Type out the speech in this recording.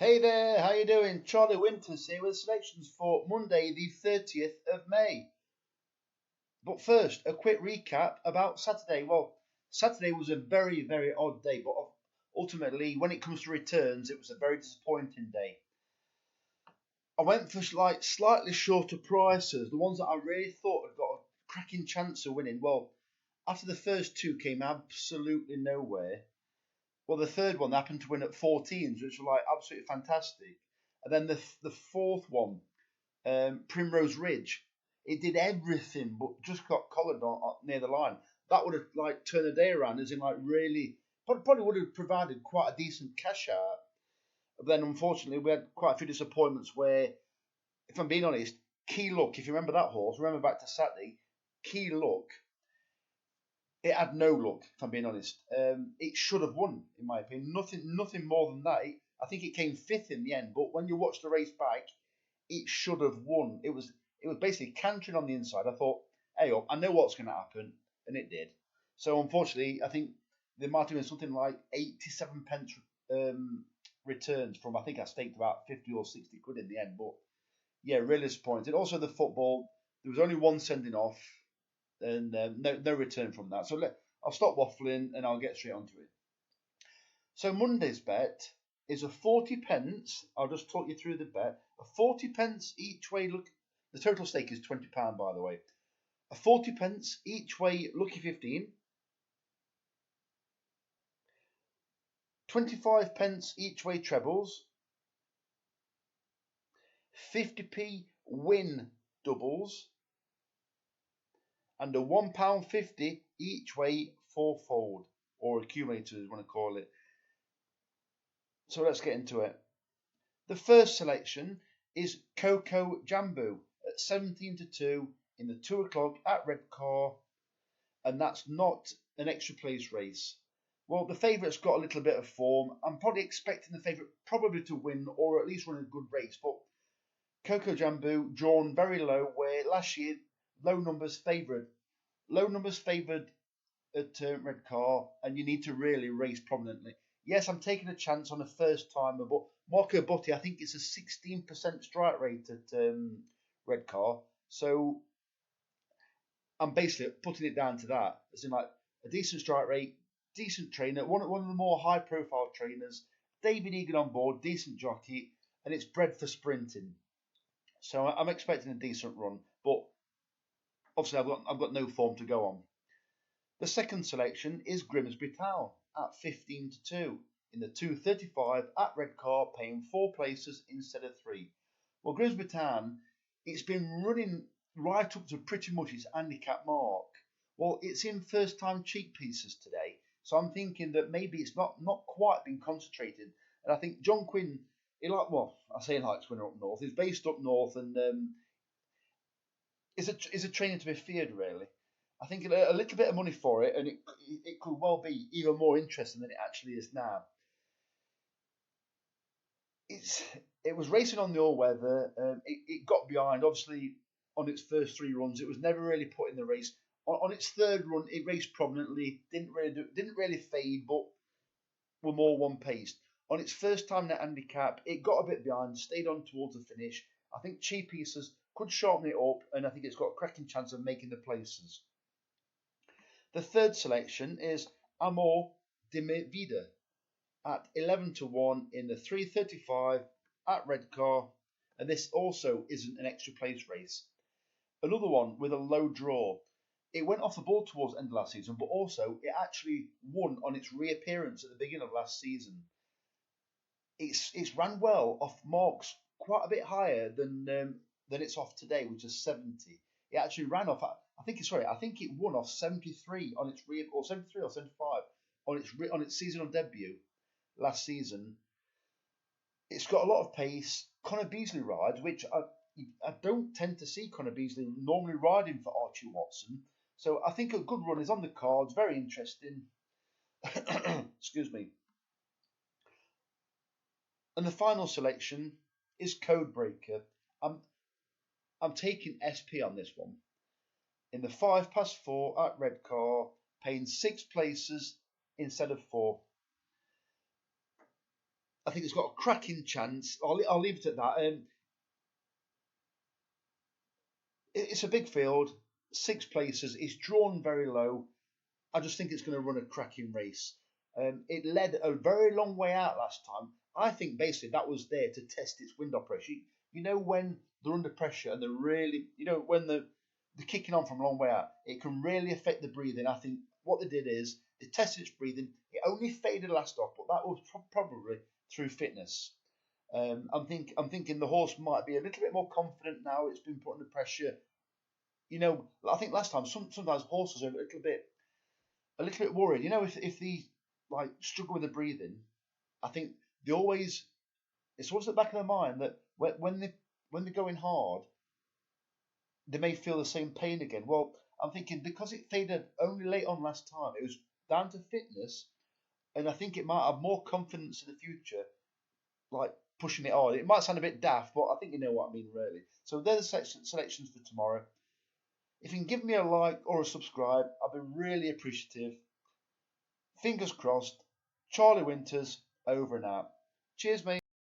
Hey there, how you doing? Charlie Winters here with selections for Monday the 30th of May. But first, a quick recap about Saturday. Well, Saturday was a very, very odd day, but ultimately, when it comes to returns, it was a very disappointing day. I went for slightly shorter prices, the ones that I really thought had got a cracking chance of winning. Well, after the first two came absolutely nowhere. Well, the third one happened to win at 14s, which were absolutely fantastic. And then the fourth one, Primrose Ridge, it did everything but just got collared near the line. That would have turned the day around, as in really probably would have provided quite a decent cash out. But then unfortunately we had quite a few disappointments where, if I'm being honest, Key Luck, if you remember that horse, remember back to Saturday, Key Luck, it had no luck, if I'm being honest. It should have won, in my opinion. Nothing more than that. I think it came fifth in the end, but when you watch the race back, it should have won. It was basically cantering on the inside. I thought, hey up, I know what's going to happen, and it did. So unfortunately, I think there might have been something like 87 pence returns from, I think I staked about 50 or 60 quid in the end. But yeah, really disappointed. Also the football, there was only one sending off, and no return from that. So I'll stop waffling and I'll get straight onto it. So Monday's bet is a 40 pence. I'll just talk you through the bet. A 40 pence each way. Look, the total stake is £20, by the way. A 40 pence each way lucky 15. 25 pence each way trebles. 50p win doubles. And a £1.50 each way fourfold, or accumulator, as you want to call it. So let's get into it. The first selection is Coco Jambu at 17-2 in the 2 o'clock at REDCAR, and that's not an extra place race. Well, the favourite's got a little bit of form. I'm probably expecting the favourite probably to win or at least run a good race, but Coco Jambu drawn very low, where last year low numbers favoured at REDCAR, and you need to really race prominently. Yes, I'm taking a chance on a first timer, but Marco Botti, I think it's a 16% strike rate at REDCAR, so I'm basically putting it down to that, as in a decent strike rate, decent trainer, one of the more high profile trainers, David Egan on board, decent jockey, and it's bred for sprinting. So I'm expecting a decent run, but obviously I've got no form to go on. The second selection is Grimsby Town at 15-2 in the 2:35 at REDCAR, paying 4 places instead of 3. Well, Grimsby Town, it's been running right up to pretty much its handicap mark. Well, it's in first time cheek pieces today, so I'm thinking that maybe it's not quite been concentrated. And I think John Quinn, I say he likes winning up north. He's based up north, and is a trainer to be feared, really. I think a little bit of money for it, and it could well be even more interesting than it actually is now. It was racing on the all weather. It got behind, obviously, on its first 3 runs. It was never really put in the race. On its third run, it raced prominently. Didn't really fade, but were more one paced. On its first time net handicap, it got a bit behind, stayed on towards the finish. I think cheap pieces could sharpen it up, and I think it's got a cracking chance of making the places. The third selection is Amore Di Vida at 11-1 in the 3:35 at REDCAR, and this also isn't an extra place race. Another one with a low draw. It went off the ball towards the end of last season, but also it actually won on its reappearance at the beginning of last season. It's ran well off marks quite a bit higher than it's off today, which is 70. It actually ran off. I think it won off 73 on its or 73 or 75 on its seasonal debut last season. It's got a lot of pace. Connor Beasley rides, which I don't tend to see Connor Beasley normally riding for Archie Watson. So I think a good run is on the cards. Very interesting. Excuse me. And the final selection is Codebreaker. I'm taking SP on this one. In the 4:05 at REDCAR, paying 6 places instead of 4. I think it's got a cracking chance. I'll leave it at that. It's a big field, 6 places. It's drawn very low. I just think it's going to run a cracking race. It led a very long way out last time. I think basically that was there to test its wind operation. You know, when they're under pressure and they're really, when they're kicking on from a long way out, it can really affect the breathing. I think what they did is they tested its breathing. It only faded last off, but that was probably through fitness. I'm thinking the horse might be a little bit more confident now. It's been put under pressure. I think last time sometimes horses are a little bit worried. If they like struggle with the breathing, I think they always it's always at the back of their mind that when they're going hard, they may feel the same pain again. Well, I'm thinking because it faded only late on last time, it was down to fitness, and I think it might have more confidence in the future, like pushing it hard. It might sound a bit daft, but I think you know what I mean, really. So they're the selections for tomorrow. If you can give me a like or a subscribe, I'd be really appreciative. Fingers crossed. Charlie Winters, over and out. Cheers, mate.